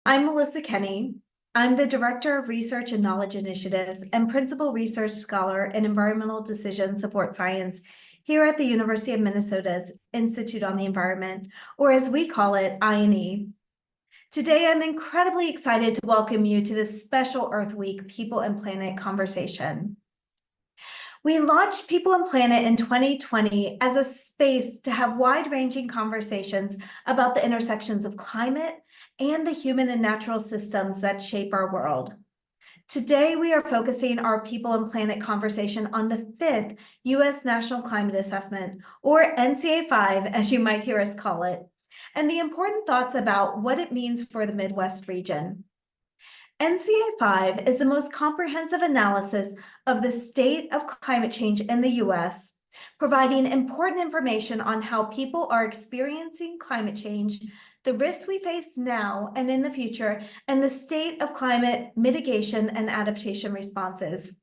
I'm Melissa Kenney. I'm the Director of Research and Knowledge Initiatives and Principal Research Scholar in Environmental Decision Support Science here at the University of Minnesota's Institute on the Environment, or as we call it, IonE. Today, I'm incredibly excited to welcome you to this special Earth Week People and Planet conversation. We launched People and Planet in 2020 as a space to have wide-ranging conversations about the intersections of climate and the human and natural systems that shape our world. Today, we are focusing our People and Planet conversation on the 5th U.S. National Climate Assessment, or NCA-5, as you might hear us call it, and the important thoughts about what it means for the Midwest region. NCA-5 is the most comprehensive analysis of the state of climate change in the U.S., providing important information on how people are experiencing climate change, the risks we face now and in the future, and the state of climate mitigation and adaptation responses.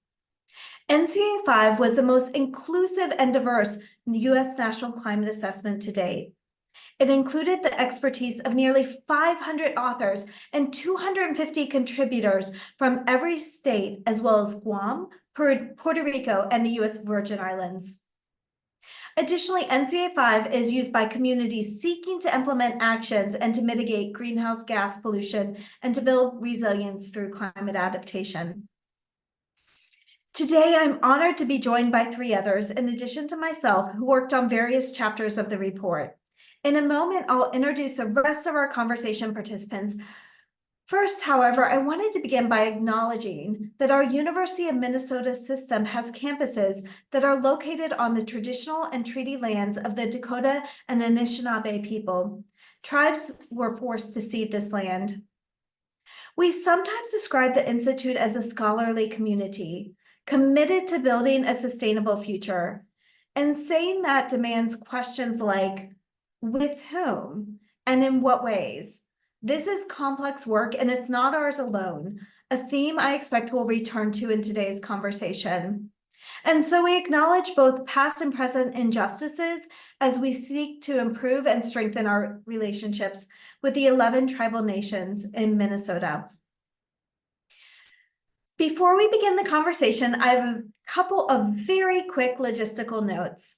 NCA-5 was the most inclusive and diverse U.S. National Climate Assessment to date. It included the expertise of nearly 500 authors and 250 contributors from every state, as well as Guam, Puerto Rico, and the U.S. Virgin Islands. Additionally, NCA-5 is used by communities seeking to implement actions and to mitigate greenhouse gas pollution and to build resilience through climate adaptation. Today, I'm honored to be joined by 3 others, in addition to myself, who worked on various chapters of the report. In a moment, I'll introduce the rest of our conversation participants. First, however, I wanted to begin by acknowledging that our University of Minnesota system has campuses that are located on the traditional and treaty lands of the Dakota and Anishinaabe people. Tribes were forced to cede this land. We sometimes describe the Institute as a scholarly community, committed to building a sustainable future. And saying that demands questions like, with whom and in what ways? This is complex work and it's not ours alone, a theme I expect we'll return to in today's conversation. And so we acknowledge both past and present injustices as we seek to improve and strengthen our relationships with the 11 tribal nations in Minnesota. Before we begin the conversation, I have a couple of very quick logistical notes.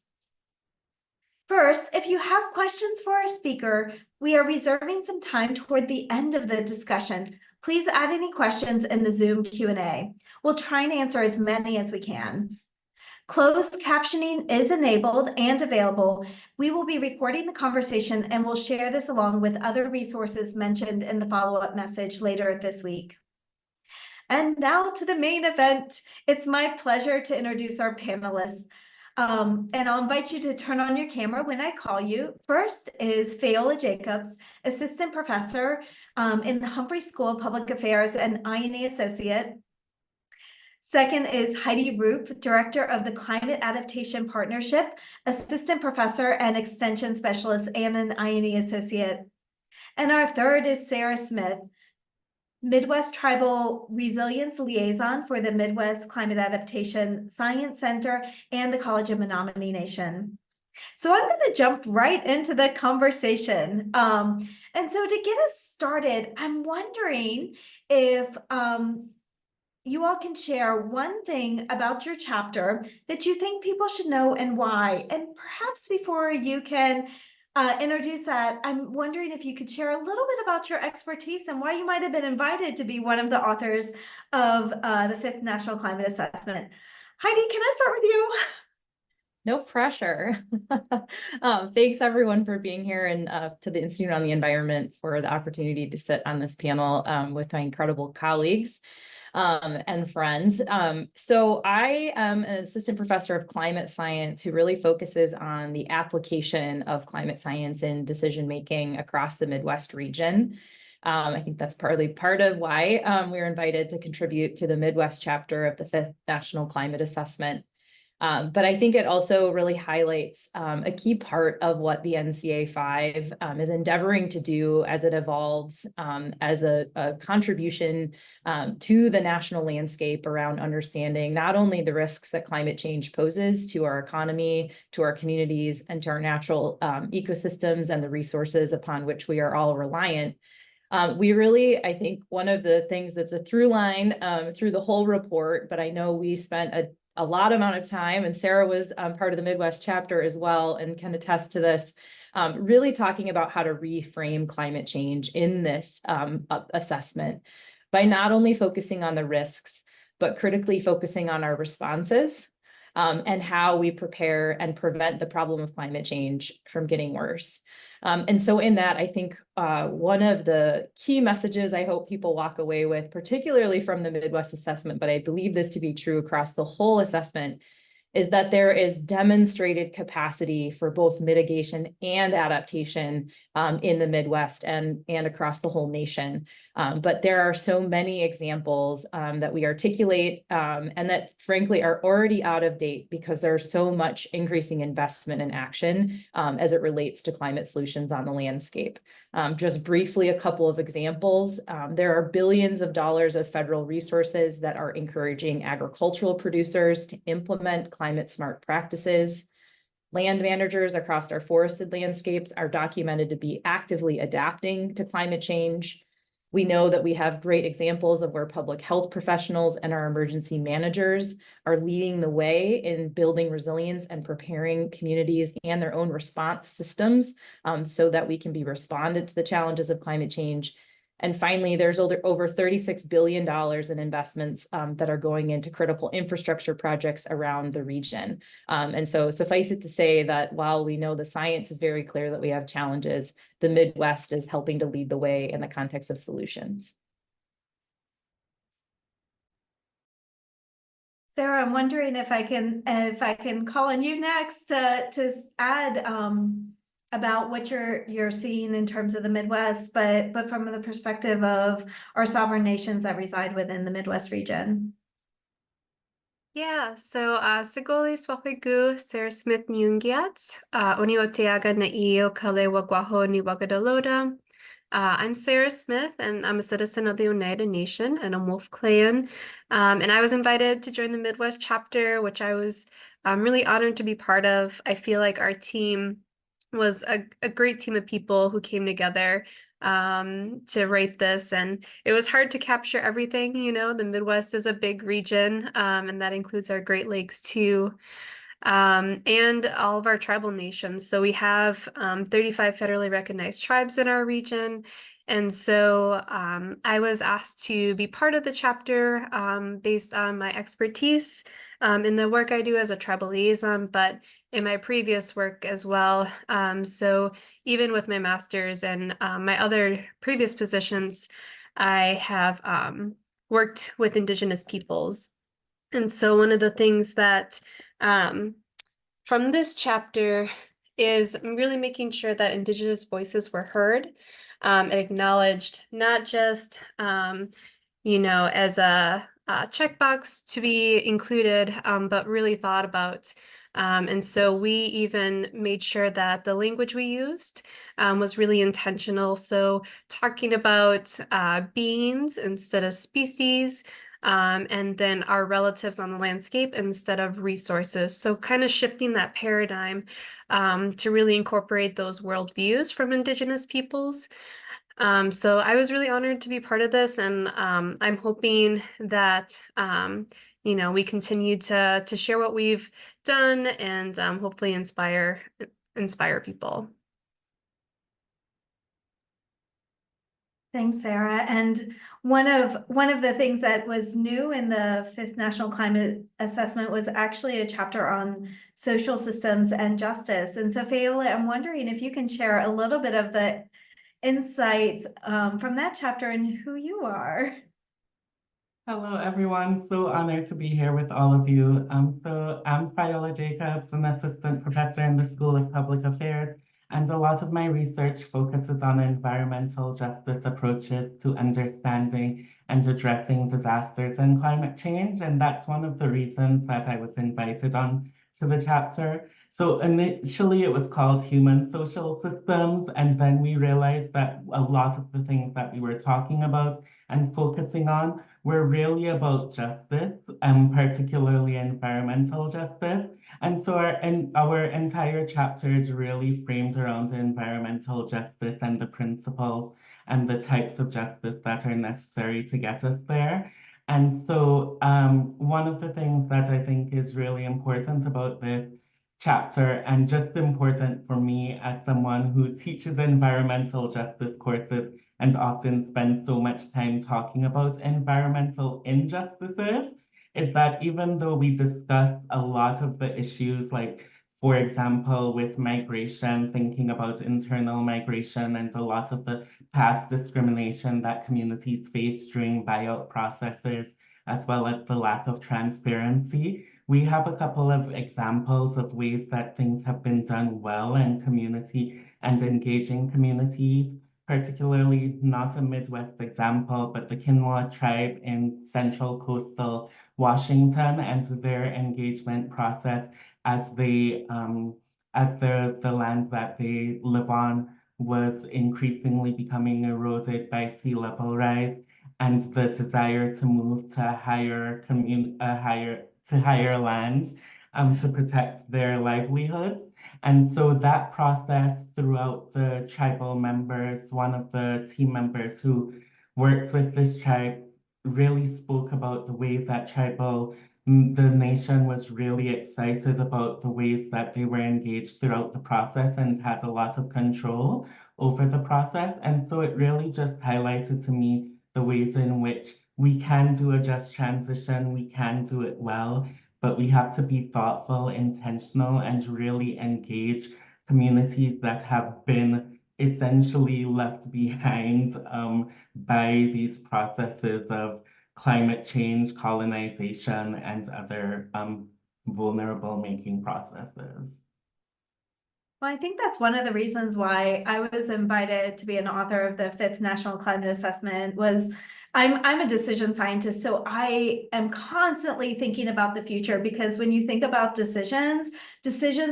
First, if you have questions for our speaker, we are reserving some time toward the end of the discussion. Please add any questions in the Zoom Q&A. We'll try and answer as many as we can. Closed captioning is enabled and available. We will be recording the conversation and we'll share this along with other resources mentioned in the follow-up message later this week. And now to the main event. It's my pleasure to introduce our panelists. And I'll invite you to turn on your camera when I call you. First is Fayola Jacobs, Assistant Professor in the Humphrey School of Public Affairs and IonE Associate. Second is Heidi Roop, Director of the Climate Adaptation Partnership, Assistant Professor and Extension Specialist and an IonE Associate. And our third is Sara Smith, Midwest Tribal Resilience Liaison for the Midwest Climate Adaptation Science Center and the College of Menominee Nation. So I'm going to jump right into the conversation. And so to get us started, I'm wondering if you all can share one thing about your chapter that you think people should know and why. And perhaps before you can introduce that, I'm wondering if you could share a little bit about your expertise and why you might have been invited to be one of the authors of the 5th National Climate Assessment. Heidi, can I start with you? No pressure. Thanks everyone for being here, and to the Institute on the Environment for the opportunity to sit on this panel with my incredible colleagues and friends. So I am an assistant professor of climate science who really focuses on the application of climate science in decision-making across the Midwest region. I think that's partly part of why we were invited to contribute to the Midwest chapter of the 5th National Climate Assessment. But I think it also really highlights a key part of what the NCA-5 is endeavoring to do as it evolves as a contribution to the national landscape around understanding not only the risks that climate change poses to our economy, to our communities, and to our natural ecosystems and the resources upon which we are all reliant, We really, I think one of the things that's a through line through the whole report, but I know we spent a lot amount of time, and Sara was part of the Midwest chapter as well and can attest to this, really talking about how to reframe climate change in this assessment by not only focusing on the risks, but critically focusing on our responses and how we prepare and prevent the problem of climate change from getting worse. And so in that, I think one of the key messages I hope people walk away with, particularly from the Midwest assessment, but I believe this to be true across the whole assessment, is that there is demonstrated capacity for both mitigation and adaptation in the Midwest and across the whole nation. But there are so many examples that we articulate and that frankly are already out of date because there's so much increasing investment and action as it relates to climate solutions on the landscape. Just briefly, a couple of examples. There are billions of dollars of federal resources that are encouraging agricultural producers to implement climate smart practices. Land managers across our forested landscapes are documented to be actively adapting to climate change. We know that we have great examples of where public health professionals and our emergency managers are leading the way in building resilience and preparing communities and their own response systems so that we can be responded to the challenges of climate change. And finally, there's over $36 billion in investments that are going into critical infrastructure projects around the region. And so suffice it to say that while we know the science is very clear that we have challenges, the Midwest is helping to lead the way in the context of solutions. Sara, I'm wondering if I can call on you next to add about what you're seeing in terms of the Midwest, but from the perspective of our sovereign nations that reside within the Midwest region. Yeah, so Sigoli Swapigu, Sarah Smith Nyungiat, Onioteaga na iyo kale wagwaho ni wagadaloda. I'm Sarah Smith, and I'm a citizen of the Oneida Nation and a Wolf Clan. And I was invited to join the Midwest chapter, which I was really honored to be part of. I feel like our team was a great team of people who came together to write this, and it was hard to capture everything. You know, the Midwest is a big region, and that includes our Great Lakes too, and all of our tribal nations. So we have 35 federally recognized tribes in our region. And so I was asked to be part of the chapter based on my expertise in the work I do as a tribal liaison, but in my previous work as well. So even with my master's and my other previous positions, I have worked with Indigenous peoples. And so one of the things that from this chapter is really making sure that Indigenous voices were heard and acknowledged, not just, you know, as a checkbox to be included, but really thought about. And so we even made sure that the language we used was really intentional. So talking about beings instead of species, and then our relatives on the landscape instead of resources. So kind of shifting that paradigm to really incorporate those worldviews from Indigenous peoples. So I was really honored to be part of this, and I'm hoping that you know, we continue to share what we've done and hopefully inspire people. Thanks, Sara. And one of the things that was new in the Fifth National Climate Assessment was actually a chapter on social systems and justice. And so, Fayola, I'm wondering if you can share a little bit of the insights from that chapter and who you are. Hello, everyone. So honored to be here with all of you. So I'm Fayola Jacobs, an assistant professor in the School of Public Affairs, and a lot of my research focuses on environmental justice approaches to understanding and addressing disasters and climate change. And that's one of the reasons that I was invited on to the chapter. So initially it was called Human Social Systems, and then we realized that a lot of the things that we were talking about and focusing on were really about justice, particularly environmental justice. And so our entire chapter is really framed around environmental justice and the principles and the types of justice that are necessary to get us there. And so one of the things that I think is really important about this chapter, and just important for me as someone who teaches environmental justice courses and often spends so much time talking about environmental injustices, is that even though we discuss a lot of the issues, like, for example, with migration, thinking about internal migration and a lot of the past discrimination that communities face during buyout processes, as well as the lack of transparency, we have a couple of examples of ways that things have been done well in community and engaging communities, particularly not a Midwest example, but the Kinawa tribe in central coastal Washington and their engagement process as the land that they live on was increasingly becoming eroded by sea level rise, and the desire to move to higher lands to protect their livelihoods. And so that process throughout the tribal members, one of the team members who worked with this tribe really spoke about the way that the nation was really excited about the ways that they were engaged throughout the process and had a lot of control over the process. And so it really just highlighted to me the ways in which we can do a just transition, we can do it well, but we have to be thoughtful, intentional, and really engage communities that have been essentially left behind by these processes of climate change, colonization, and other vulnerable making processes. Well, I think that's one of the reasons why I was invited to be an author of the 5th National Climate Assessment was I'm a decision scientist, so I am constantly thinking about the future, because when you think about decisions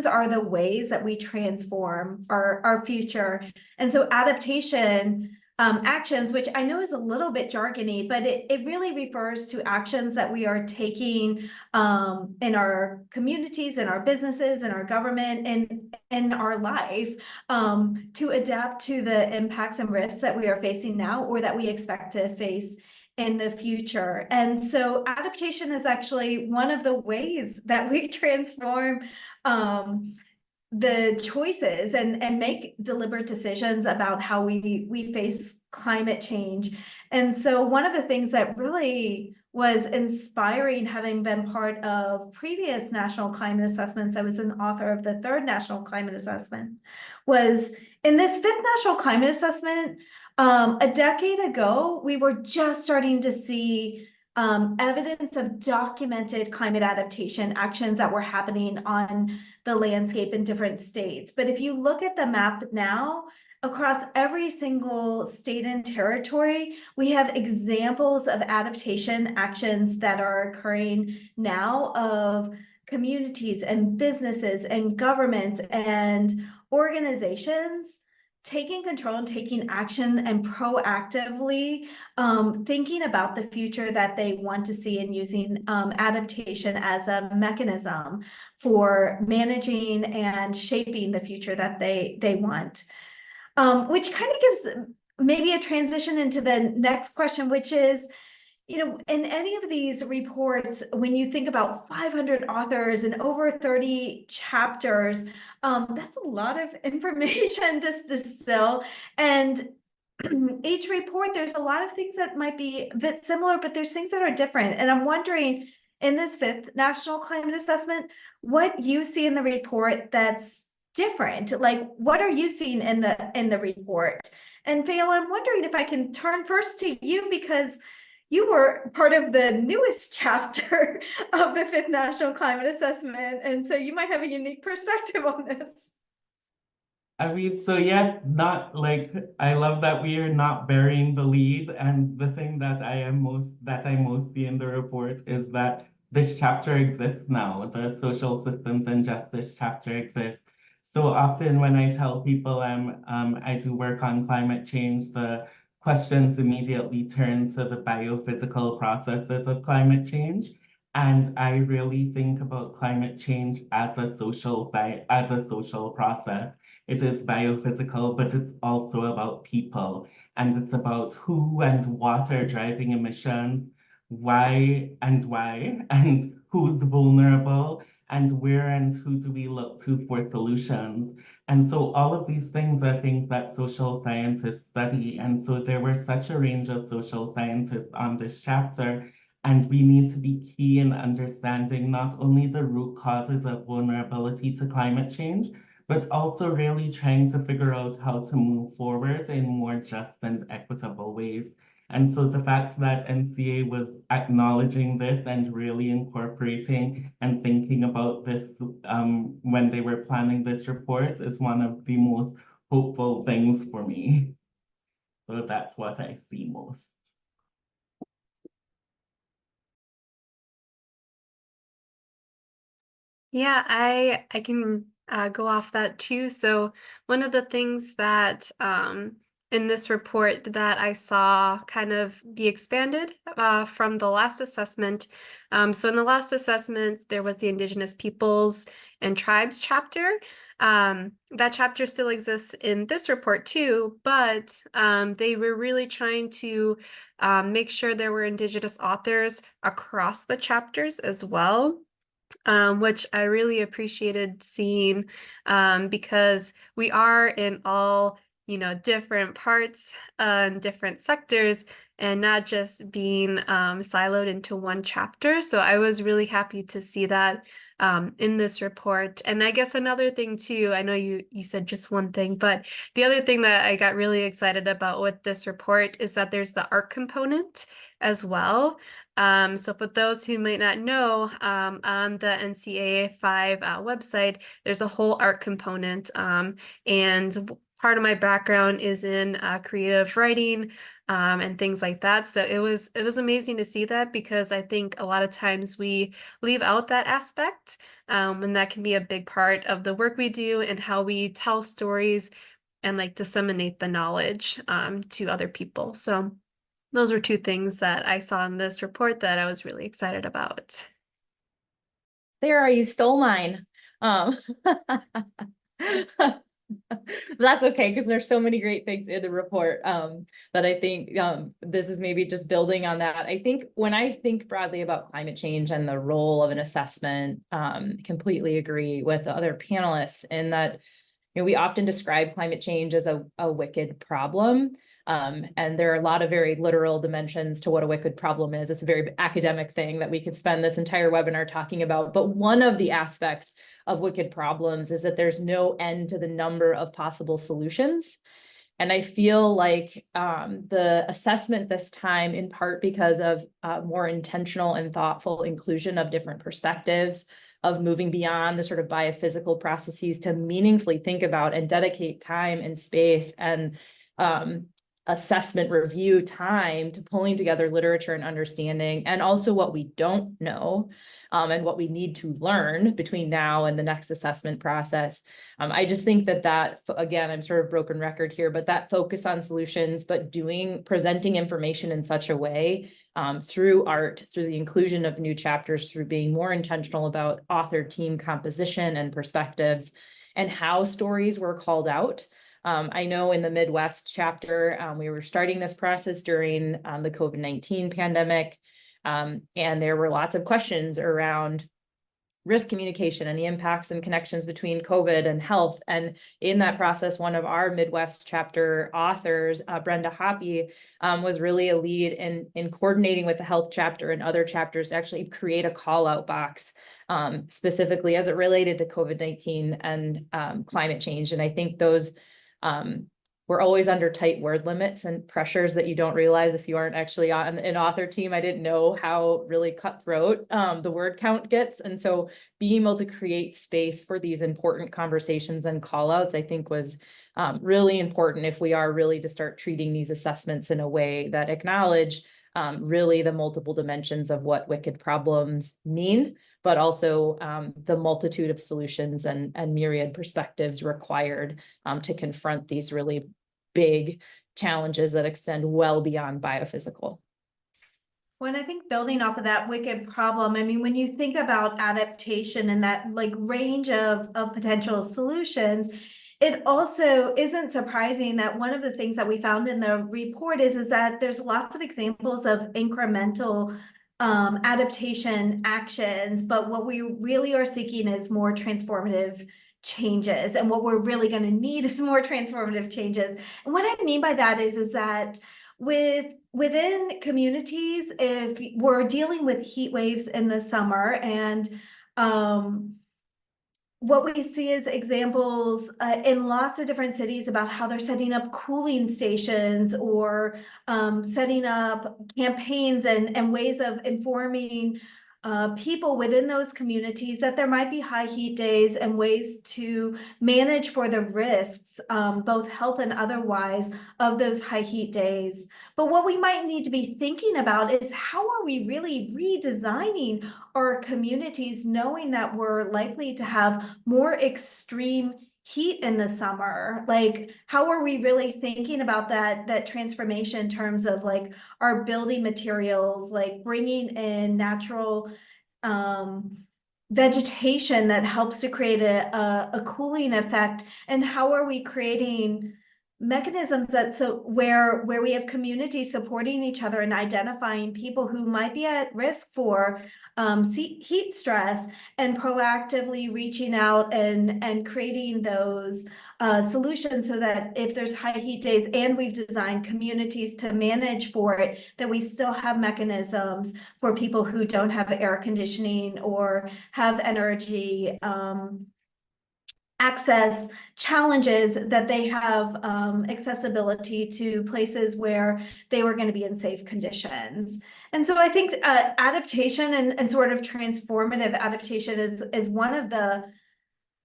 are the ways that we transform our future. And so adaptation actions, which I know is a little bit jargony, but it really refers to actions that we are taking in our communities, in our businesses, in our government, and in our life to adapt to the impacts and risks that we are facing now or that we expect to face in the future. And so adaptation is actually one of the ways that we transform the choices and make deliberate decisions about how we face climate change. And so one of the things that really was inspiring, having been part of previous national climate assessments, I was an author of the 3rd National Climate Assessment, was in this 5th National Climate Assessment, a decade ago, we were just starting to see evidence of documented climate adaptation actions that were happening on the landscape in different states. But if you look at the map now, across every single state and territory, we have examples of adaptation actions that are occurring now of communities and businesses and governments and organizations taking control and taking action and proactively thinking about the future that they want to see and using adaptation as a mechanism for managing and shaping the future that they want. Which kind of gives maybe a transition into the next question, which is, you know, in any of these reports, when you think about 500 authors and over 30 chapters, that's a lot of information to distill. And each report, there's a lot of things that might be a bit similar, but there's things that are different. And I'm wondering, in this 5th National Climate Assessment, what you see in the report that's different. Like, what are you seeing in the report? And Fayola, I'm wondering if I can turn first to you, because you were part of the newest chapter of the 5th National Climate Assessment, and so you might have a unique perspective on this. I mean, so yes, not like, I love that we are not burying the lead. And the thing that I most see in the report is that this chapter exists now. The social systems and justice chapter exists. So often when I tell people I do work on climate change, the questions immediately turn to the biophysical processes of climate change. And I really think about climate change as a social process. It is biophysical, but it's also about people. And it's about who and what are driving emissions, why, and who's vulnerable, and where and who do we look to for solutions. And so all of these things are things that social scientists study. And so there were such a range of social scientists on this chapter. And we need to be key in understanding not only the root causes of vulnerability to climate change, but also really trying to figure out how to move forward in more just and equitable ways. And so the fact that NCA was acknowledging this and really incorporating and thinking about this when they were planning this report is one of the most hopeful things for me. So that's what I see most. Yeah, I can go off that too. So one of the things that in this report that I saw kind of be expanded from the last assessment. So in the last assessment, there was the Indigenous Peoples and Tribes chapter. That chapter still exists in this report too, but they were really trying to make sure there were Indigenous authors across the chapters as well. Which I really appreciated seeing because we are in all, different parts and different sectors and not just being siloed into one chapter. So I was really happy to see that in this report. And I guess another thing too, I know you said just one thing, but the other thing that I got really excited about with this report is that there's the art component as well. So for those who might not know, on the NCAA 5 website, there's a whole art component. And part of my background is in creative writing and things like that. So it was amazing to see that because I think a lot of times we leave out that aspect, and that can be a big part of the work we do and how we tell stories and like disseminate the knowledge to other people. So those were two things that I saw in this report that I was really excited about. Sara, you stole mine. That's okay because there's so many great things in the report that I think this is maybe just building on that. I think when I think broadly about climate change and the role of an assessment, completely agree with the other panelists in that we often describe climate change as a wicked problem. And there are a lot of very literal dimensions to what a wicked problem is. It's a very academic thing that we could spend this entire webinar talking about. But one of the aspects of wicked problems is that there's no end to the number of possible solutions. And I feel like the assessment this time, in part because of more intentional and thoughtful inclusion of different perspectives, of moving beyond the sort of biophysical processes to meaningfully think about and dedicate time and space and assessment review time to pulling together literature and understanding, and also what we don't know and what we need to learn between now and the next assessment process. I just think that again, I'm sort of broken record here, but that focus on solutions, but presenting information in such a way through art, through the inclusion of new chapters, through being more intentional about author team composition and perspectives and how stories were called out. I know in the Midwest chapter, we were starting this process during the COVID-19 pandemic, and there were lots of questions around risk communication and the impacts and connections between COVID and health. And in that process, one of our Midwest chapter authors, Brenda Hoppy, was really a lead in coordinating with the health chapter and other chapters to actually create a call out box specifically as it related to COVID-19 and climate change. And I think those we're always under tight word limits and pressures that you don't realize if you aren't actually on an author team. I didn't know how really cutthroat the word count gets. And so being able to create space for these important conversations and call outs, I think was really important if we are really to start treating these assessments in a way that acknowledge really the multiple dimensions of what wicked problems mean, but also the multitude of solutions and myriad perspectives required to confront these really big challenges that extend well beyond biophysical. When I think building off of that wicked problem, I mean, when you think about adaptation and that like range of potential solutions, it also isn't surprising that one of the things that we found in the report is that there's lots of examples of incremental adaptation actions, but what we really are seeking is more transformative changes. And what we're really going to need is more transformative changes. And what I mean by that is that within communities, if we're dealing with heat waves in the summer, and what we see is examples in lots of different cities about how they're setting up cooling stations or setting up campaigns and ways of informing people within those communities that there might be high heat days and ways to manage for the risks, both health and otherwise, of those high heat days. But what we might need to be thinking about is how are we really redesigning our communities, knowing that we're likely to have more extreme heat in the summer? Like, how are we really thinking about that transformation in terms of like our building materials, like bringing in natural vegetation that helps to create a cooling effect? And how are we creating mechanisms that where we have communities supporting each other and identifying people who might be at risk for heat stress, and proactively reaching out and creating those solutions so that if there's high heat days and we've designed communities to manage for it, that we still have mechanisms for people who don't have air conditioning or have energy access challenges, that they have accessibility to places where they were going to be in safe conditions. And so I think adaptation and sort of transformative adaptation is one of the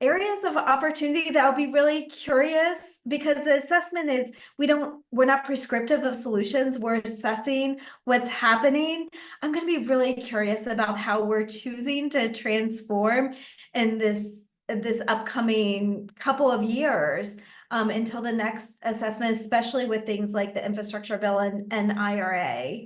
areas of opportunity that I'll be really curious, because the assessment is we're not prescriptive of solutions, we're assessing what's happening. I'm going to be really curious about how we're choosing to transform in this upcoming couple of years until the next assessment, especially with things like the infrastructure bill and IRA.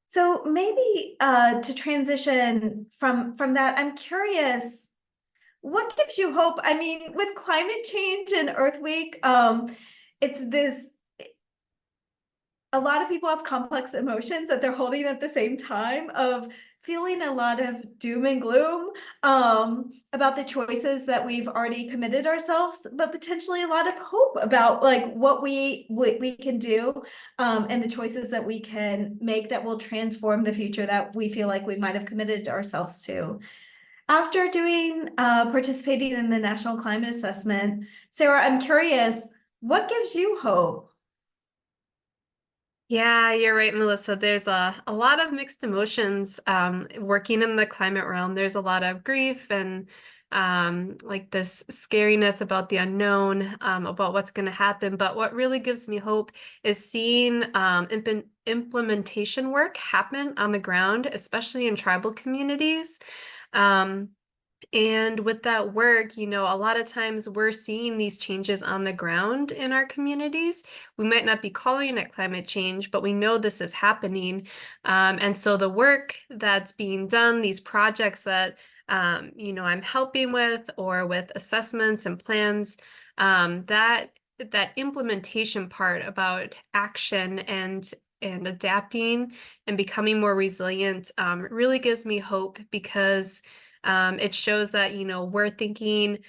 So maybe to transition from that, I'm curious, what gives you hope? I mean, with climate change and Earth Week, it's this, a lot of people have complex emotions that they're holding at the same time, of feeling a lot of doom and gloom about the choices that we've already committed ourselves, but potentially a lot of hope about like what we can do and the choices that we can make that will transform the future that we feel like we might have committed ourselves to. After doing participating in the National Climate Assessment, Sara, I'm curious, what gives you hope? Yeah, you're right, Melissa. There's a lot of mixed emotions working in the climate realm. There's a lot of grief and like this scariness about the unknown, about what's going to happen. But what really gives me hope is seeing implementation work happen on the ground, especially in tribal communities. And with that work, you know, a lot of times we're seeing these changes on the ground in our communities. We might not be calling it climate change, but we know this is happening. And so the work that's being done, these projects that, you know, I'm helping with, or with assessments and plans, that implementation part about action and adapting and becoming more resilient really gives me hope, because it shows that, you know, we're thinking,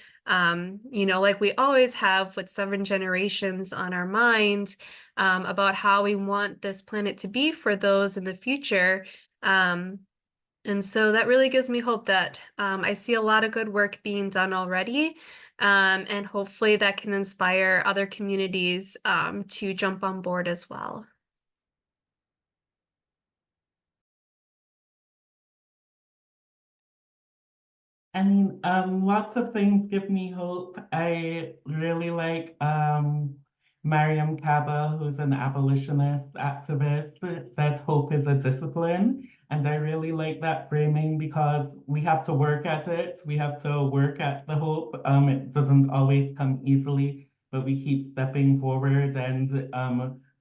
you know, like we always have with 7 generations on our mind, about how we want this planet to be for those in the future. And so that really gives me hope that I see a lot of good work being done already. And hopefully that can inspire other communities to jump on board as well. I mean, lots of things give me hope. I really like Mariam Kaba, who's an abolitionist activist. It says hope is a discipline. And I really like that framing, because we have to work at it. We have to work at the hope. It doesn't always come easily, but we keep stepping forward and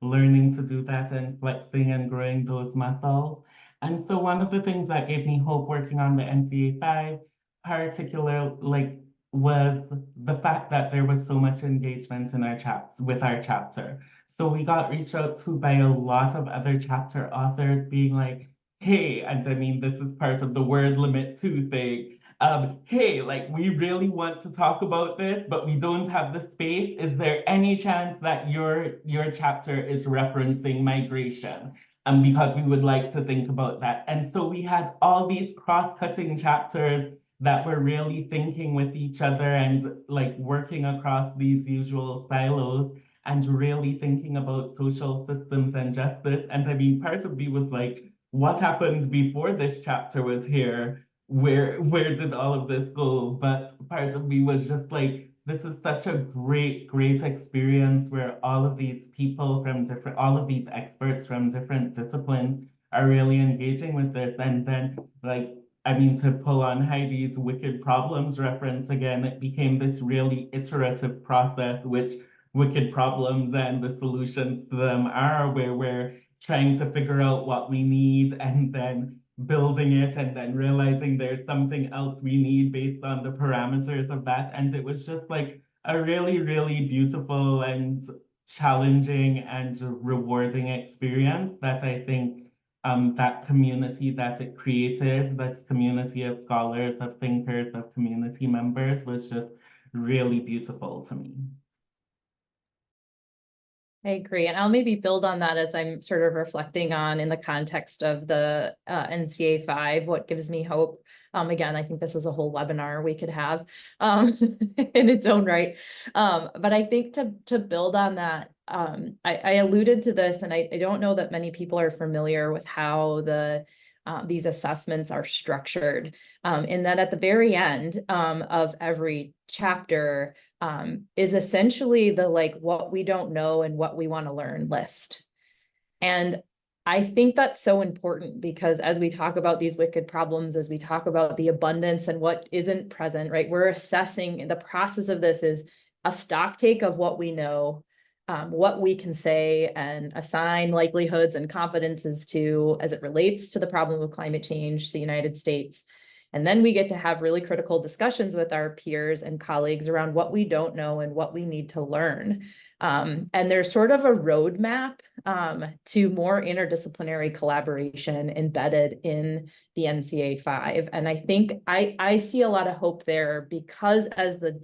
learning to do that and flexing and growing those muscles. And so one of the things that gave me hope working on the NCA 5 particular was the fact that there was so much engagement in our chats with our chapter. So we got reached out to by a lot of other chapter authors being like, hey, and I mean this is part of the word limit 2 thing. Hey, like we really want to talk about this, but we don't have the space. Is there any chance that your chapter is referencing migration? Because we would like to think about that. And so we had all these cross-cutting chapters that were really thinking with each other and like working across these usual silos and really thinking about social systems and justice. And I mean, part of me was like, what happened before this chapter was here? Where did all of this go? But part of me was just like, this is such a great experience where all of these people from all of these experts from different disciplines are really engaging with this. And then like, I mean, to pull on Heidi's Wicked Problems reference again, it became this really iterative process, which wicked problems and the solutions to them are, where we're trying to figure out what we need and then building it and then realizing there's something else we need based on the parameters of that. And it was just like a really beautiful and challenging and rewarding experience that I think that community that it created, this community of scholars, of thinkers, of community members was just really beautiful to me. I agree. And I'll maybe build on that as I'm sort of reflecting on in the context of the NCA 5, what gives me hope. Again, I think this is a whole webinar we could have in its own right. But I think to build on that, I alluded to this, and I don't know that many people are familiar with how these assessments are structured, in that at the very end of every chapter, is essentially the what we don't know and what we want to learn list. And I think that's so important because as we talk about these wicked problems, as we talk about the abundance and what isn't present, right, we're assessing. The process of this is a stock take of what we know, what we can say and assign likelihoods and confidences to as it relates to the problem of climate change to the United States. And then we get to have really critical discussions with our peers and colleagues around what we don't know and what we need to learn. And there's sort of a roadmap to more interdisciplinary collaboration embedded in the NCA 5. And I think I see a lot of hope there because as the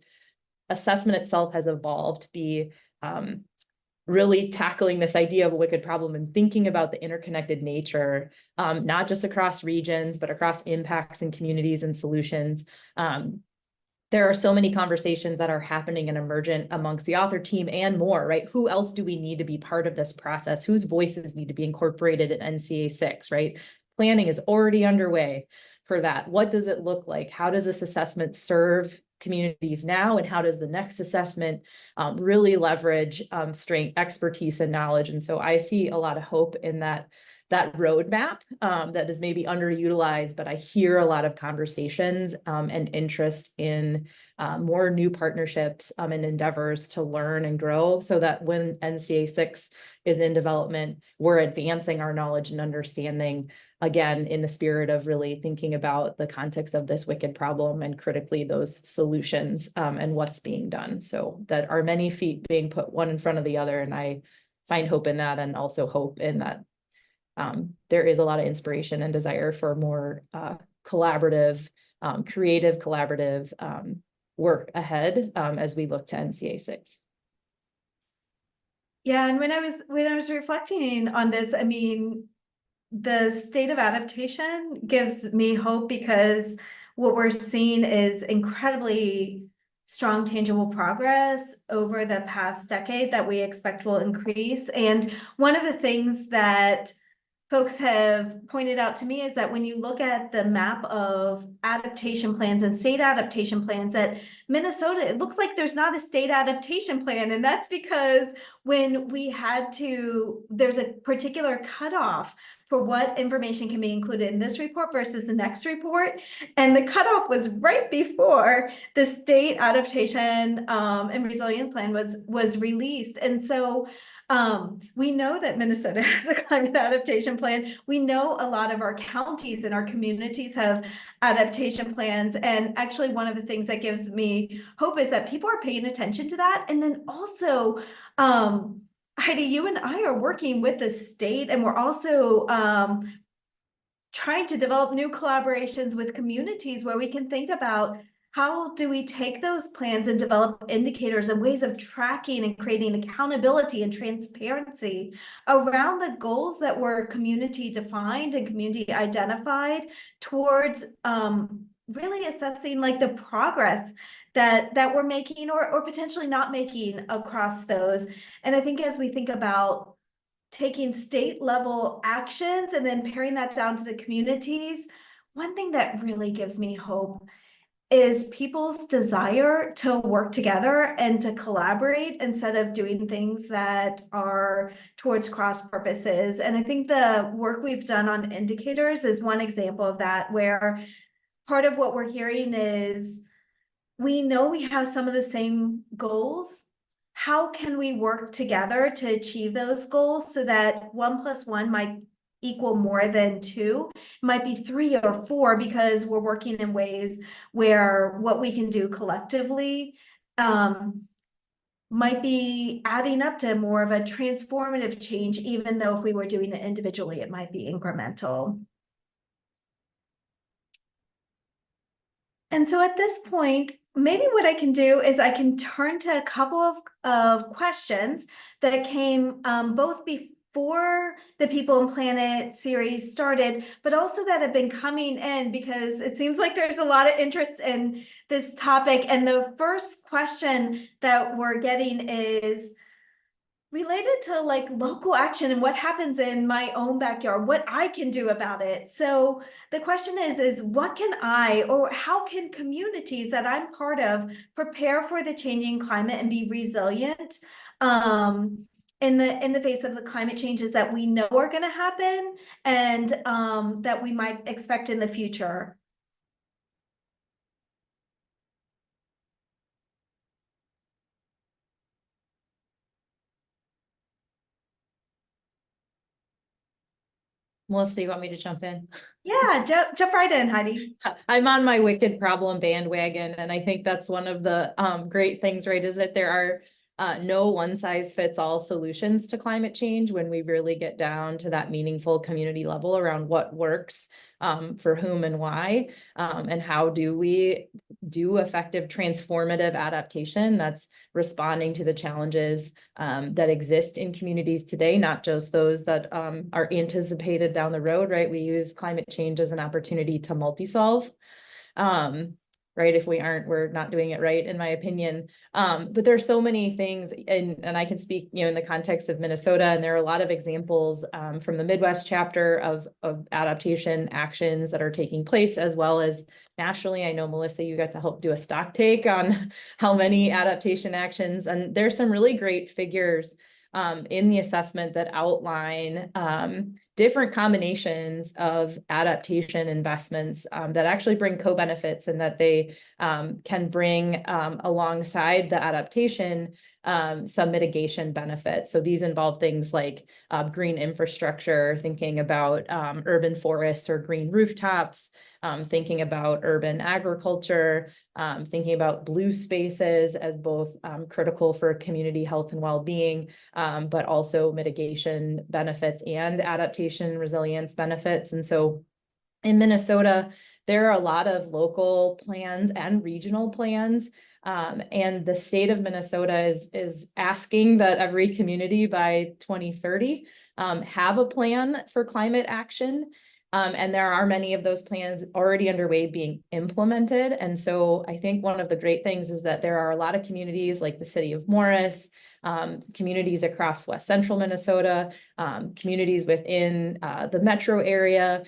assessment itself has evolved, really tackling this idea of a wicked problem and thinking about the interconnected nature, not just across regions, but across impacts and communities and solutions. There are so many conversations that are happening and emergent amongst the author team and more, right? Who else do we need to be part of this process? Whose voices need to be incorporated in NCA 6, right? Planning is already underway for that. What does it look like? How does this assessment serve communities now, and how does the next assessment really leverage strength, expertise, and knowledge? And so I see a lot of hope in that roadmap that is maybe underutilized, but I hear a lot of conversations and interest in more new partnerships and endeavors to learn and grow so that when NCA 6 is in development, we're advancing our knowledge and understanding, again, in the spirit of really thinking about the context of this wicked problem and critically those solutions and what's being done. So that are many feet being put one in front of the other. And I find hope in that, and also hope in that there is a lot of inspiration and desire for more collaborative, creative collaborative work ahead as we look to NCA 6. Yeah, and when I was reflecting on this, I mean, the state of adaptation gives me hope because what we're seeing is incredibly strong, tangible progress over the past decade that we expect will increase. And one of the things that folks have pointed out to me is that when you look at the map of adaptation plans and state adaptation plans at Minnesota, it looks like there's not a state adaptation plan. And that's because when we had to, there's a particular cutoff for what information can be included in this report versus the next report. And the cutoff was right before the state adaptation and resilience plan was released. And so We know that Minnesota has a climate adaptation plan. We know a lot of our counties and our communities have adaptation plans. And actually, one of the things that gives me hope is that people are paying attention to that. And then also, Heidi, you and I are working with the state, and we're also trying to develop new collaborations with communities where we can think about how do we take those plans and develop indicators and ways of tracking and creating accountability and transparency around the goals that were community defined and community identified towards really assessing like the progress that we're making or potentially not making across those. And I think as we think about taking state level actions and then paring that down to the communities, one thing that really gives me hope is people's desire to work together and to collaborate instead of doing things that are towards cross purposes. And I think the work we've done on indicators is one example of that, where part of what we're hearing is we know we have some of the same goals. How can we work together to achieve those goals so that 1 + 1 might equal more than 2, might be 3 or 4, because we're working in ways where what we can do collectively might be adding up to more of a transformative change, even though if we were doing it individually, it might be incremental. And so at this point, maybe what I can do is I can turn to a couple of questions that came both before the People and Planet series started, but also that have been coming in because it seems like there's a lot of interest in this topic. And the first question that we're getting is related to like local action and what happens in my own backyard, what I can do about it. So the question is what can I, or how can communities that I'm part of prepare for the changing climate and be resilient in the face of the climate changes that we know are going to happen and that we might expect in the future? Melissa, you want me to jump in? Yeah, jump right in, Heidi. I'm on my wicked problem bandwagon, and I think that's one of the great things, right, is that there are no one size fits all solutions to climate change when we really get down to that meaningful community level around what works for whom and why, and how do we do effective transformative adaptation that's responding to the challenges that exist in communities today, not just those that are anticipated down the road, right? We use climate change as an opportunity to multi-solve. Right? If we're not doing it right, in my opinion. But there's so many things, and I can speak, in the context of Minnesota, and there are a lot of examples from the Midwest chapter of adaptation actions that are taking place, as well as nationally. I know, Melissa, you got to help do a stock take on how many adaptation actions, and there's some really great figures in the assessment that outline different combinations of adaptation investments that actually bring co-benefits, and that they can bring alongside the adaptation some mitigation benefits. So these involve things like green infrastructure, thinking about urban forests or green rooftops, thinking about urban agriculture, thinking about blue spaces as both critical for community health and well-being, but also mitigation benefits and adaptation resilience benefits. And so in Minnesota, there are a lot of local plans and regional plans. And the state of Minnesota is asking that every community by 2030 have a plan for climate action. And there are many of those plans already underway being implemented. And so I think one of the great things is that there are a lot of communities like the city of Morris, communities across West Central Minnesota, communities within the metro area,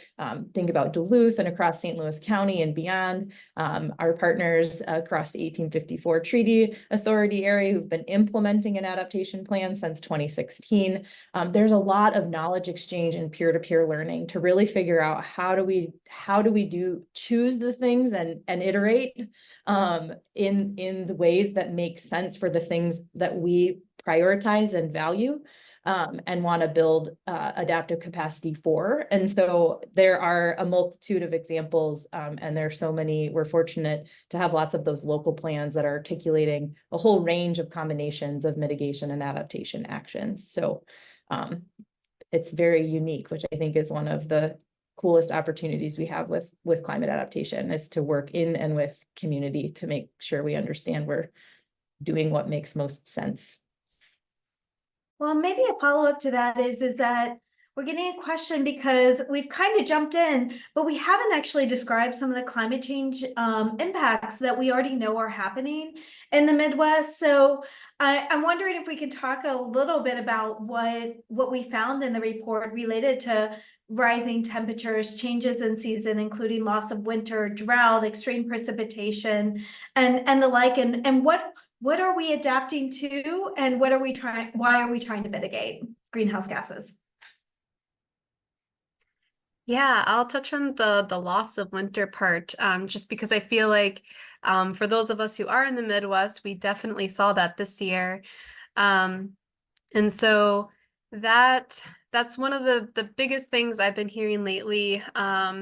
think about Duluth and across St. Louis County and beyond, our partners across the 1854 Treaty Authority area who've been implementing an adaptation plan since 2016. There's a lot of knowledge exchange and peer-to-peer learning to really figure out how do we choose the things and iterate in the ways that make sense for the things that we prioritize and value. and want to build adaptive capacity for. And so there are a multitude of examples, and there's so many. We're fortunate to have lots of those local plans that are articulating a whole range of combinations of mitigation and adaptation actions. So it's very unique, which I think is one of the coolest opportunities we have with climate adaptation, is to work in and with community to make sure we understand we're doing what makes most sense. Well, maybe a follow-up to that is that we're getting a question because we've kind of jumped in, but we haven't actually described some of the climate change impacts that we already know are happening in the Midwest. So I'm wondering if we could talk a little bit about what we found in the report related to rising temperatures, changes in season, including loss of winter, drought, extreme precipitation, and the like, and what are we adapting to, and why are we trying to mitigate greenhouse gases? Yeah, I'll touch on the loss of winter part, just because I feel like for those of us who are in the Midwest, we definitely saw that this year. And so that's one of the biggest things I've been hearing lately.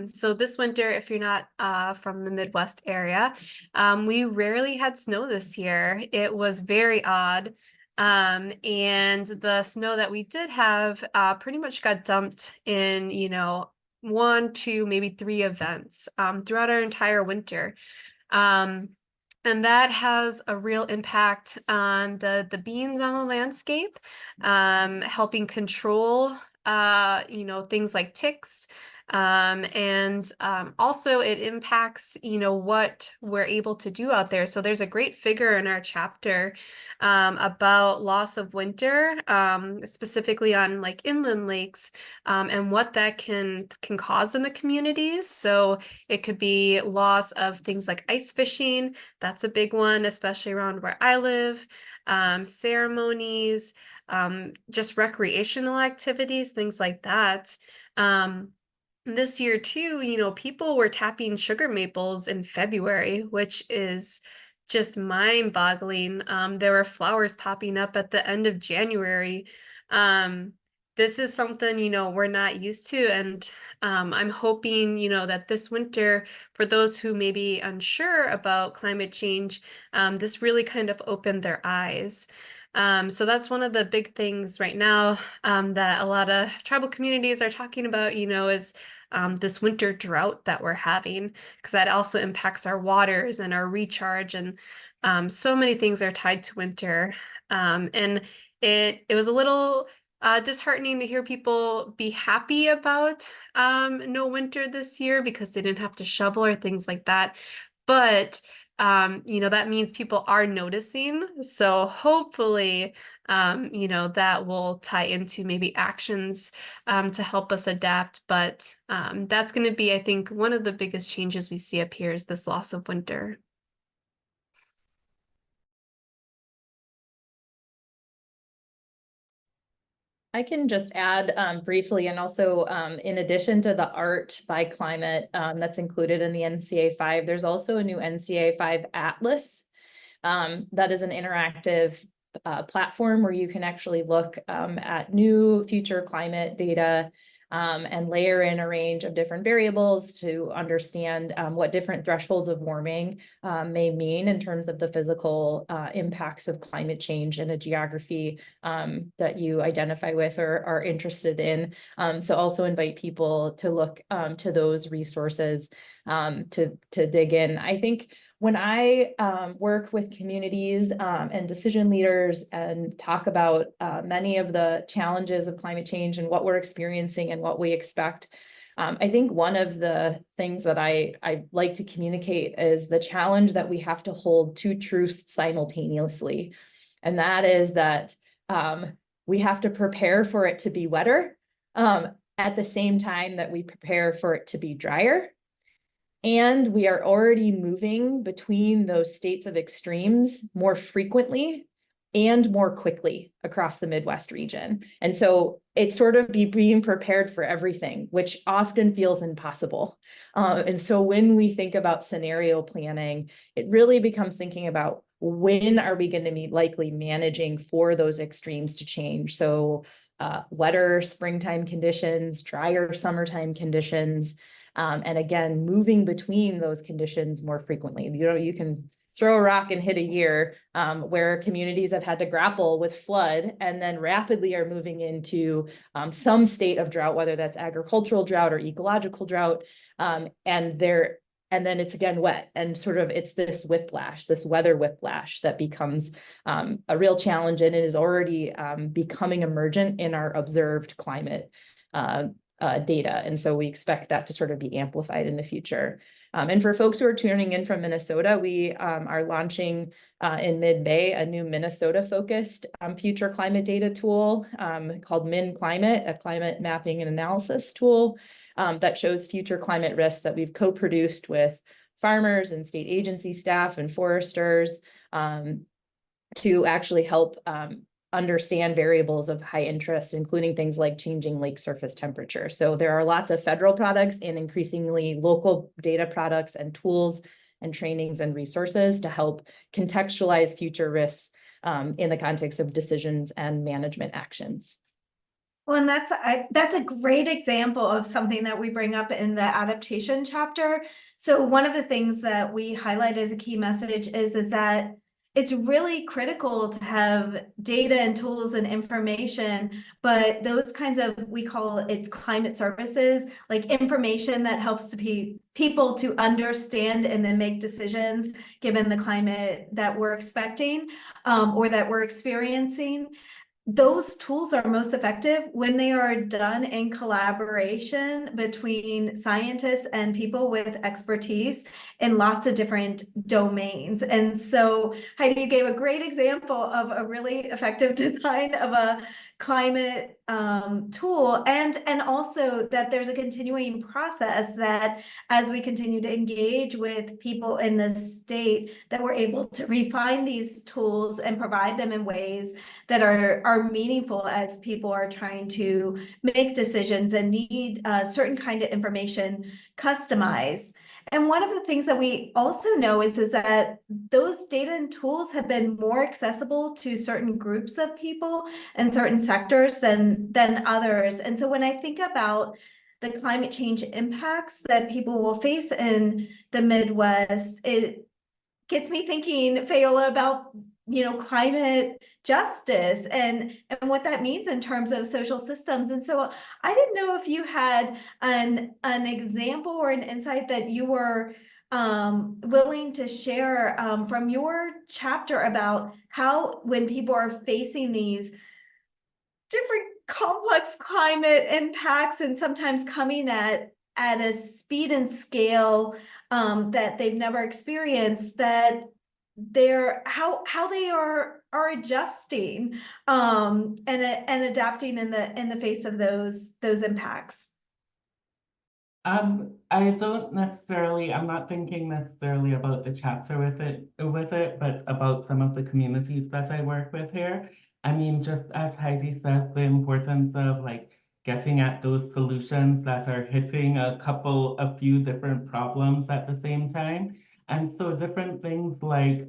So this winter, if you're not from the Midwest area, we rarely had snow this year. It was very odd. And the snow that we did have pretty much got dumped in, 1, 2, maybe 3 events throughout our entire winter. And that has a real impact on the beans on the landscape, helping control, things like ticks. And also it impacts, what we're able to do out there. So there's a great figure in our chapter about loss of winter, specifically on like inland lakes, and what that can cause in the communities. So it could be loss of things like ice fishing. That's a big one, especially around where I live. Ceremonies, just recreational activities, things like that. This year too, people were tapping sugar maples in February, which is just mind-boggling. There were flowers popping up at the end of January. This is something, we're not used to. And I'm hoping, that this winter, for those who may be unsure about climate change, this really kind of opened their eyes. So that's one of the big things right now that a lot of tribal communities are talking about, is this winter drought that we're having, because that also impacts our waters and our recharge, and so many things are tied to winter. And it was a little disheartening to hear people be happy about no winter this year because they didn't have to shovel or things like that. But that means people are noticing. So hopefully, that will tie into maybe actions to help us adapt. But that's going to be, I think, one of the biggest changes we see up here is this loss of winter. I can just add briefly, and also in addition to the art by climate that's included in the NCA 5, there's also a new NCA 5 Atlas that is an interactive platform where you can actually look at new future climate data and layer in a range of different variables to understand what different thresholds of warming may mean in terms of the physical impacts of climate change in a geography that you identify with or are interested in. So also invite people to look to those resources to dig in. I think when I work with communities and decision leaders and talk about many of the challenges of climate change and what we're experiencing and what we expect, I think one of the things that I like to communicate is the challenge that we have to hold 2 truths simultaneously. And that is that we have to prepare for it to be wetter at the same time that we prepare for it to be drier. And we are already moving between those states of extremes more frequently and more quickly across the Midwest region. And so it's sort of being prepared for everything, which often feels impossible. And so when we think about scenario planning, it really becomes thinking about when are we going to be likely managing for those extremes to change. So wetter springtime conditions, drier summertime conditions, and again, moving between those conditions more frequently. You can throw a rock and hit a year where communities have had to grapple with flood and then rapidly are moving into some state of drought, whether that's agricultural drought or ecological drought. And then it's again wet, and sort of it's this whiplash, this weather whiplash that becomes a real challenge, and it is already becoming emergent in our observed climate data. And so we expect that to sort of be amplified in the future. And for folks who are tuning in from Minnesota, we are launching in mid-May a new Minnesota-focused future climate data tool called MinClimate, a climate mapping and analysis tool that shows future climate risks that we've co-produced with farmers and state agency staff and foresters to actually help understand variables of high interest, including things like changing lake surface temperature. So there are lots of federal products and increasingly local data products and tools and trainings and resources to help contextualize future risks in the context of decisions and management actions. Well, and that's a great example of something that we bring up in the adaptation chapter. So one of the things that we highlight as a key message is that it's really critical to have data and tools and information, but those kinds of, we call it climate services, like information that helps to people to understand and then make decisions given the climate that we're expecting or that we're experiencing. Those tools are most effective when they are done in collaboration between scientists and people with expertise in lots of different domains. And so Heidi gave a great example of a really effective design of a climate tool, and also that there's a continuing process that as we continue to engage with people in the state, that we're able to refine these tools and provide them in ways that are meaningful as people are trying to make decisions and need a certain kind of information customized. And one of the things that we also know is that those data and tools have been more accessible to certain groups of people and certain sectors than others. And so when I think about the climate change impacts that people will face in the Midwest, it gets me thinking, Fayola, about climate justice and what that means in terms of social systems. And so I didn't know if you had an example or an insight that you were willing to share from your chapter about how, when people are facing these different complex climate impacts and sometimes coming at a speed and scale that they've never experienced, that how they are adjusting and adapting in the face of those impacts. I'm not thinking necessarily about the chapter with it, but about some of the communities that I work with here. I mean, just as Heidi says, the importance of like getting at those solutions that are hitting a few different problems at the same time. And so different things like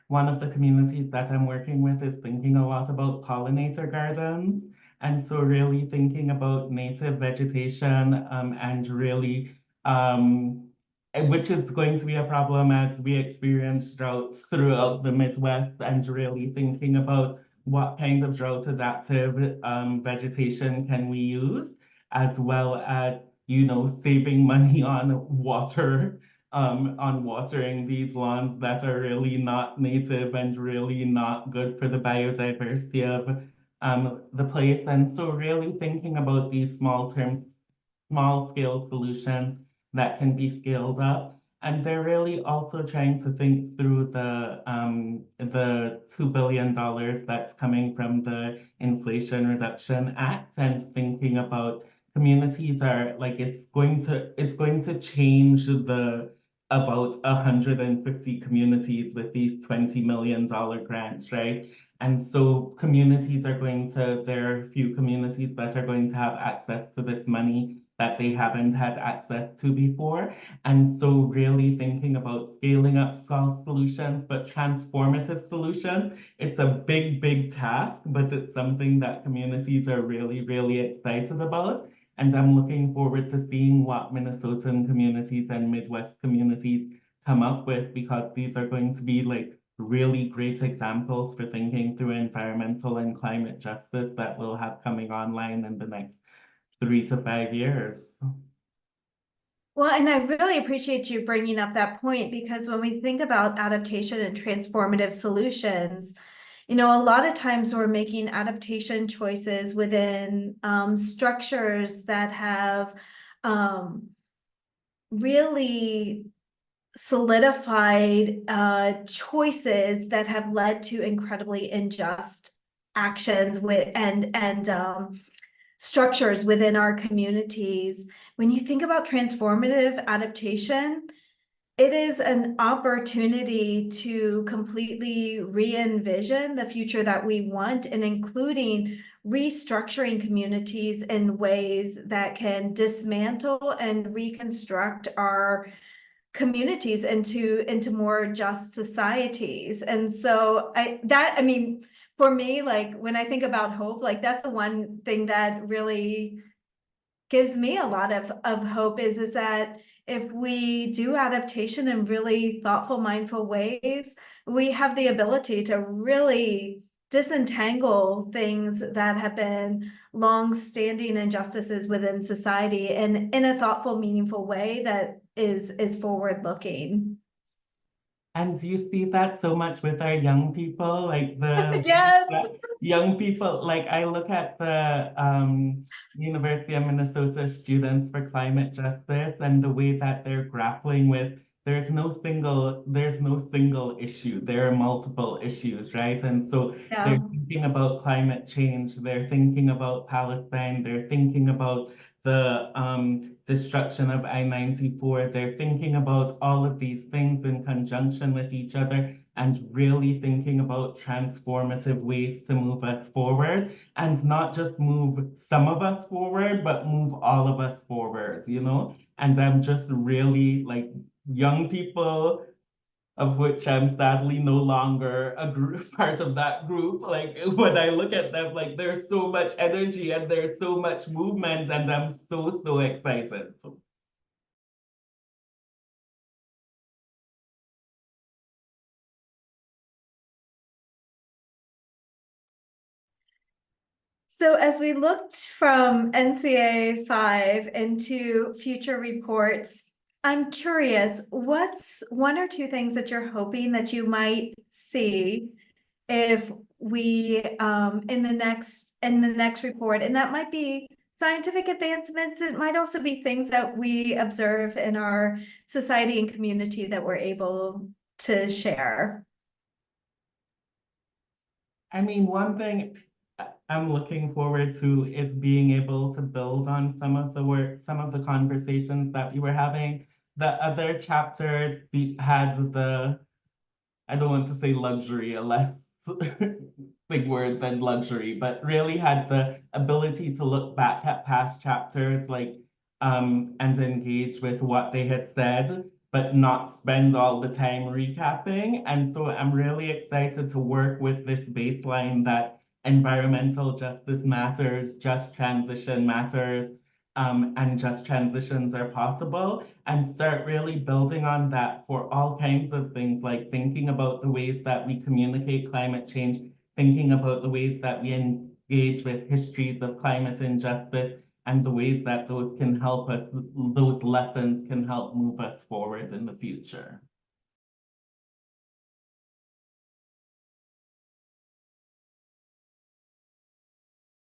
one of the communities that I'm working with is thinking a lot about pollinator gardens. And so really thinking about native vegetation and really, which is going to be a problem as we experience droughts throughout the Midwest, and really thinking about what kind of drought adaptive vegetation can we use, as well as, saving money on water, on watering these lawns that are really not native and really not good for the biodiversity of the place. And so really thinking about these small scale solutions that can be scaled up. And they're really also trying to think through the $2 billion that's coming from the Inflation Reduction Act, and thinking about communities are like, it's going to change about 150 communities with these $20 million grants, right? And so there are a few communities that are going to have access to this money that they haven't had access to before. And so really thinking about scaling up small solutions, but transformative solutions, it's a big, big task, but it's something that communities are really, really excited about. And I'm looking forward to seeing what Minnesotan communities and Midwest communities come up with, because these are going to be like really great examples for thinking through environmental and climate justice that we'll have coming online in the next 3 to 5 years. Well, and I really appreciate you bringing up that point, because when we think about adaptation and transformative solutions, you know, a lot of times we're making adaptation choices within structures that have really solidified choices that have led to incredibly unjust actions with and structures within our communities. When you think about transformative adaptation, it is an opportunity to completely re-envision the future that we want, and including restructuring communities in ways that can dismantle and reconstruct our communities into more just societies. And so I mean, for me, like when I think about hope, like that's the one thing that really gives me a lot of hope is that if we do adaptation in really thoughtful, mindful ways, we have the ability to really disentangle things that have been long-standing injustices within society and in a thoughtful, meaningful way that is forward-looking. And do you see that so much with our young people, like the Yes. young people, like I look at the University of Minnesota Students for Climate Justice and the way that they're grappling with, there's no single issue. There are multiple issues, right? And so Yeah. they're thinking about climate change, they're thinking about Palestine, they're thinking about the destruction of I-94. They're thinking about all of these things in conjunction with each other and really thinking about transformative ways to move us forward, and not just move some of us forward, but move all of us forward, you know? And I'm just really like young people, of which I'm sadly no longer a group part of that group. Like when I look at them, like there's so much energy and there's so much movement, and I'm so excited. So as we looked from NCA 5 into future reports, I'm curious, what's one or two things that you're hoping that you might see if we in the next report? And that might be scientific advancements. It might also be things that we observe in our society and community that we're able to share. I mean, one thing I'm looking forward to is being able to build on some of the work, some of the conversations that we were having. The other chapters had the, I don't want to say luxury, a less big word than luxury, but really had the ability to look back at past chapters, like and engage with what they had said, but not spend all the time recapping. And so I'm really excited to work with this baseline that environmental justice matters, just transition matters, and just transitions are possible, and start really building on that for all kinds of things, like thinking about the ways that we communicate climate change, thinking about the ways that we engage with histories of climate injustice, and the ways that those can help us, those lessons can help move us forward in the future.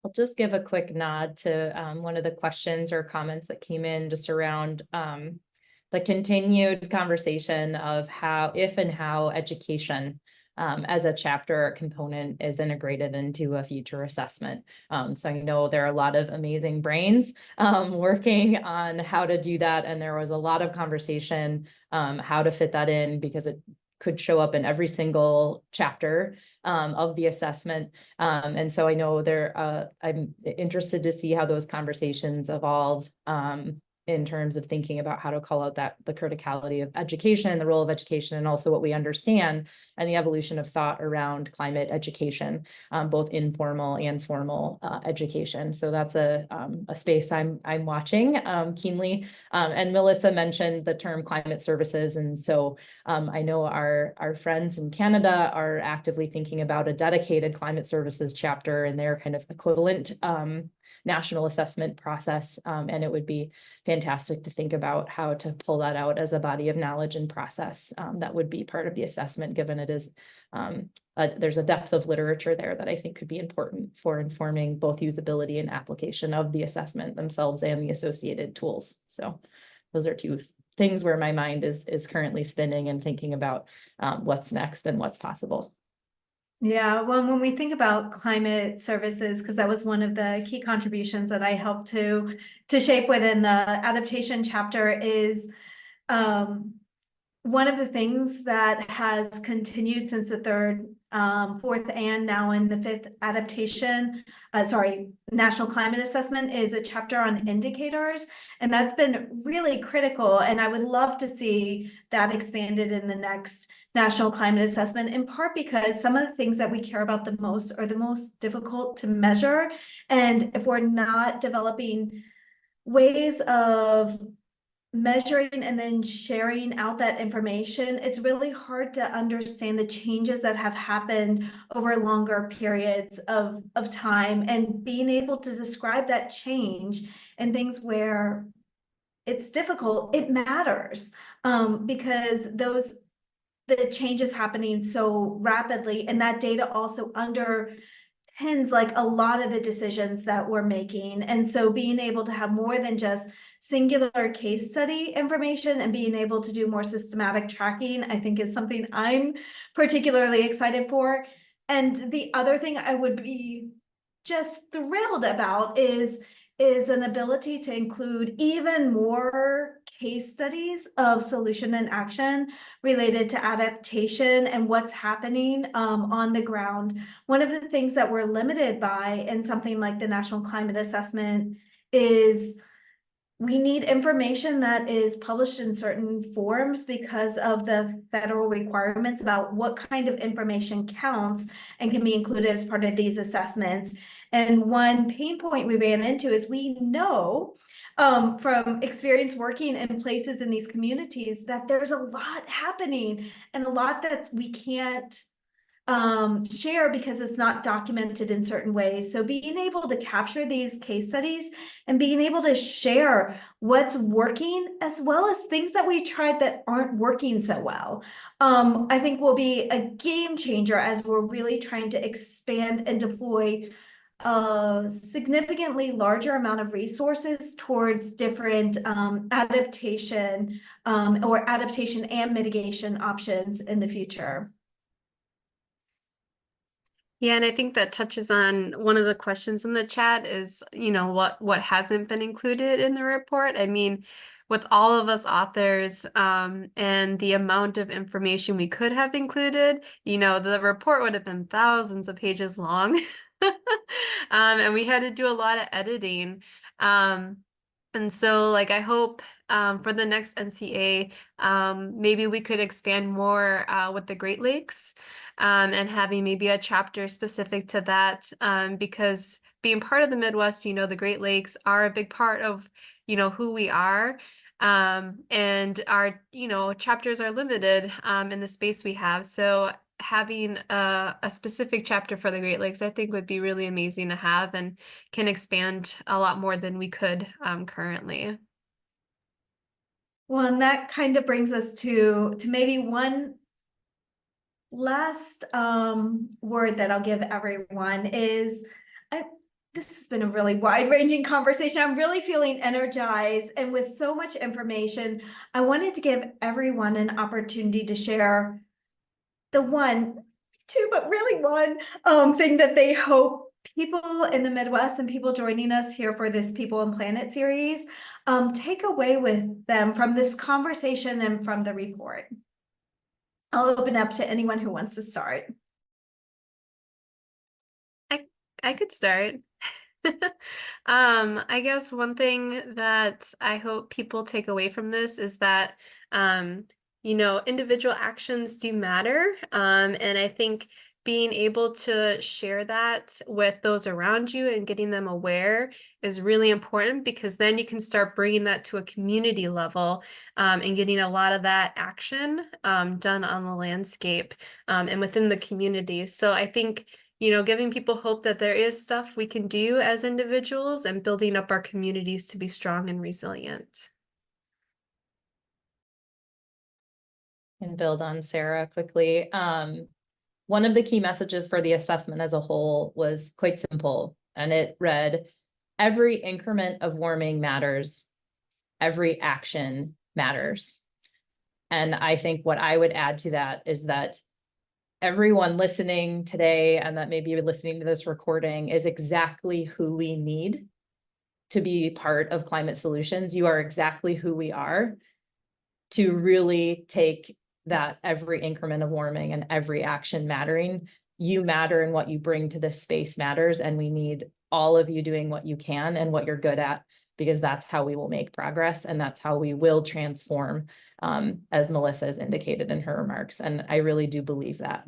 I'll just give a quick nod to one of the questions or comments that came in just around the continued conversation of how, if and how education as a chapter or component is integrated into a future assessment. So I know there are a lot of amazing brains working on how to do that. And there was a lot of conversation how to fit that in, because it could show up in every single chapter of the assessment. And so I know I'm interested to see how those conversations evolve in terms of thinking about how to call out the criticality of education, the role of education, and also what we understand and the evolution of thought around climate education, both informal and formal education. So that's a space I'm watching keenly. And Melissa mentioned the term climate services, and so I know our friends in Canada are actively thinking about a dedicated climate services chapter in their kind of equivalent national assessment process. And it would be fantastic to think about how to pull that out as a body of knowledge and process that would be part of the assessment, given it is there's a depth of literature there that I think could be important for informing both usability and application of the assessment themselves and the associated tools. So those are two things where my mind is currently spinning and thinking about what's next and what's possible. Yeah, well, when we think about climate services, because that was one of the key contributions that I helped to shape within the adaptation chapter, is one of the things that has continued since the third, fourth, and now in the fifth adaptation, National Climate Assessment, is a chapter on indicators. And that's been really critical. And I would love to see that expanded in the next National Climate Assessment, in part because some of the things that we care about the most are the most difficult to measure. And if we're not developing ways of measuring and then sharing out that information, it's really hard to understand the changes that have happened over longer periods of time, and being able to describe that change and things where it's difficult, it matters, because the change is happening so rapidly, and that data also underpins like a lot of the decisions that we're making. And so being able to have more than just singular case study information and being able to do more systematic tracking, I think, is something I'm particularly excited for. And the other thing I would be just thrilled about is an ability to include even more case studies of solution and action related to adaptation and what's happening on the ground. One of the things that we're limited by in something like the National Climate Assessment is we need information that is published in certain forms because of the federal requirements about what kind of information counts and can be included as part of these assessments. And one pain point we ran into is we know from experience working in places in these communities that there's a lot happening and a lot that we can't share because it's not documented in certain ways. So being able to capture these case studies and being able to share what's working, as well as things that we tried that aren't working so well, I think will be a game changer as we're really trying to expand and deploy a significantly larger amount of resources towards different adaptation or adaptation and mitigation options in the future. Yeah, and I think that touches on one of the questions in the chat is, what hasn't been included in the report. I mean, with all of us authors and the amount of information we could have included, the report would have been thousands of pages long. And we had to do a lot of editing. And so I hope for the next NCA, maybe we could expand more with the Great Lakes and having maybe a chapter specific to that, because being part of the Midwest, the Great Lakes are a big part of, who we are. And our, chapters are limited in the space we have. So having a specific chapter for the Great Lakes, I think, would be really amazing to have and can expand a lot more than we could currently. Well, and that kind of brings us to maybe one last word that I'll give everyone is, this has been a really wide-ranging conversation. I'm really feeling energized, and with so much information, I wanted to give everyone an opportunity to share the but really one thing that they hope people in the Midwest and people joining us here for this People and Planet series take away with them from this conversation and from the report. I'll open up to anyone who wants to start. I could start. I guess one thing that I hope people take away from this is that, individual actions do matter. And I think being able to share that with those around you and getting them aware is really important, because then you can start bringing that to a community level, and getting a lot of that action, done on the landscape, and within the community. So I think, giving people hope that there is stuff we can do as individuals and building up our communities to be strong and resilient. And build on Sara quickly. One of the key messages for the assessment as a whole was quite simple, and it read, every increment of warming matters. Every action matters. And I think what I would add to that is that everyone listening today and that may be listening to this recording is exactly who we need to be part of climate solutions. You are exactly who we are to really take that every increment of warming and every action mattering. You matter, and what you bring to this space matters. And we need all of you doing what you can and what you're good at, because that's how we will make progress. And that's how we will transform, as Melissa has indicated in her remarks. And I really do believe that.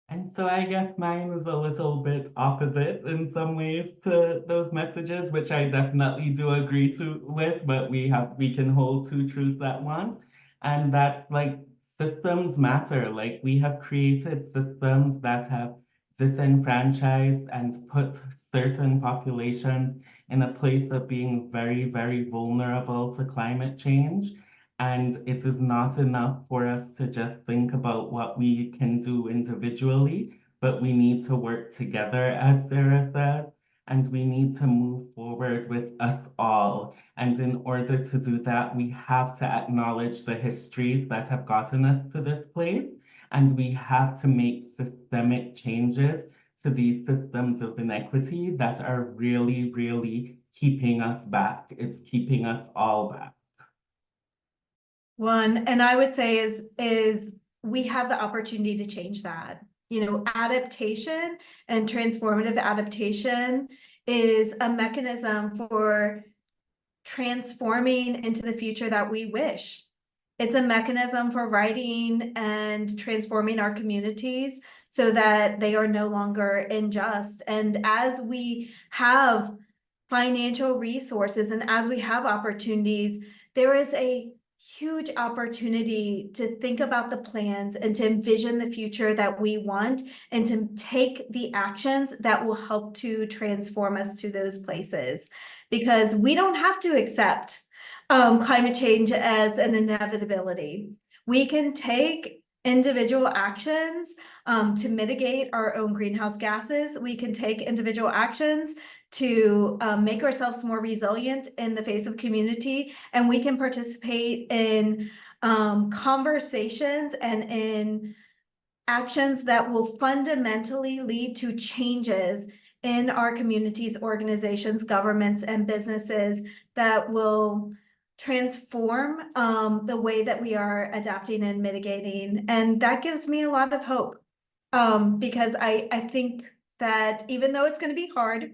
And so I guess mine was a little bit opposite in some ways to those messages, which I definitely do agree with, but we can hold two truths at once. And that's like systems matter. Like we have created systems that have disenfranchised and put certain populations in a place of being very, very vulnerable to climate change. And it is not enough for us to just think about what we can do individually, but we need to work together, as Sara said, and we need to move forward with us all. And in order to do that, we have to acknowledge the histories that have gotten us to this place, and we have to make systemic changes to these systems of inequity that are really, really keeping us back. It's keeping us all back. One, and I would say is we have the opportunity to change that. Adaptation and transformative adaptation is a mechanism for transforming into the future that we wish. It's a mechanism for writing and transforming our communities so that they are no longer unjust. And as we have financial resources and as we have opportunities, there is a huge opportunity to think about the plans and to envision the future that we want and to take the actions that will help to transform us to those places, because we don't have to accept climate change as an inevitability. We can take individual actions to mitigate our own greenhouse gases. We can take individual actions to make ourselves more resilient in the face of community, and we can participate in conversations and in actions that will fundamentally lead to changes in our communities, organizations, governments, and businesses that will transform the way that we are adapting and mitigating. And that gives me a lot of hope, because I think that even though it's going to be hard,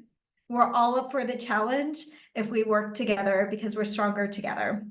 we're all up for the challenge if we work together, because we're stronger together.